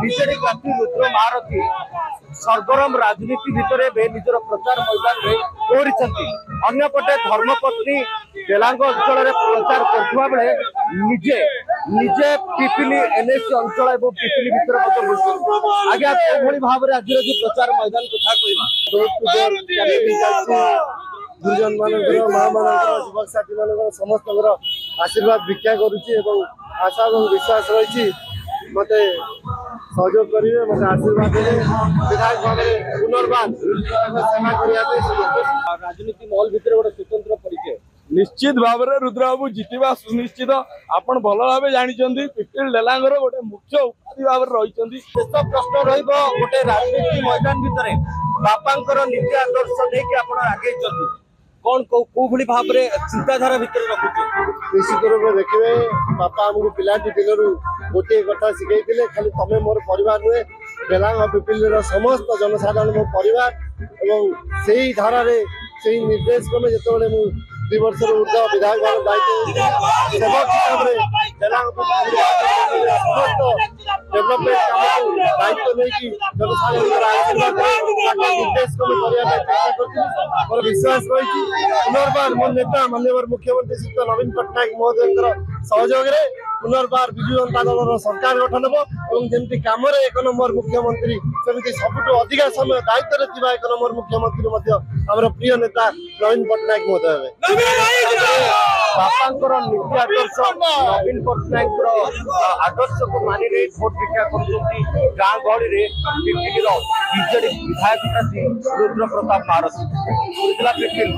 विजेडी प्रार्थी रुद्र महारथी सरगरम राजनीति भितर निजर प्रचार मैदान में ओहरी अंपटे धर्मपत्नी बेलांग अंचल प्रचार करुवा बेले निजे निजे पिपिली एनएसी अंचल और पिपिली भितर आज्ञा भाव में आज जो प्रचार मैदान कथा गुरुजन मान माँ युवक साथी मान समस्त आशीर्वाद भिक्षा करुच्ची आशा और विश्वास रही मत सहयोग करेंगे मत आशीर्वाद देवे विधायक भाव में पुनर्बार सेवा करने राजनीति महल भितर गोटे स्वतंत्र परिचय निश्चित भाव में रुद्रबाबू जितवा सुनिश्चित आपण भल भाव जानते पिपिल डेलांगर गोटे मुख्य उपाधि भाव रही प्रश्न रोटे राजनीति मैदान भितर बापा नीति आदर्श नहीं आप आगे कौन कौ भाव में चिंताधारा भितर रखुचे निश्चित रूप में देखिए बापा आमको पिलाटी दिन गोटे कथा शिखई खाली तमें मोर परिवार नुहे बेलांग पिपिल समस्त जनसाधारण मो परिवार एवं से ही धारा से निर्देश क्रमे जो 2 वर्ष ऊर्ध विधायक भाव दायित्व सेवक हिसाब से बेलांग समस्त डेभलपमेंट काम को दायित्व नहीं जनसाधारण आशीर्वाद निर्देश क्रमे करने चेष्टा कर विश्वास रही पुनर्बार मो नेता माननीय मुख्यमंत्री श्री नवीन पट्टनायक महोदय सहयोग में पुनर्बार विजु जनता दल सरकार गठन हो जमी कम 1 नंबर मुख्यमंत्री सेमती सबुठ अधिक समय दायित्व एक नंबर मुख्यमंत्री आम प्रिय नेता नवीन पट्टनायक महोदय बापा नीति आदर्श नवीन पट्टनायक आदर्श को मानि भोट भिक्षा कर गाँ गहली विजेडी विधायक प्रार्थी रुद्र प्रताप महारथी पिपिल।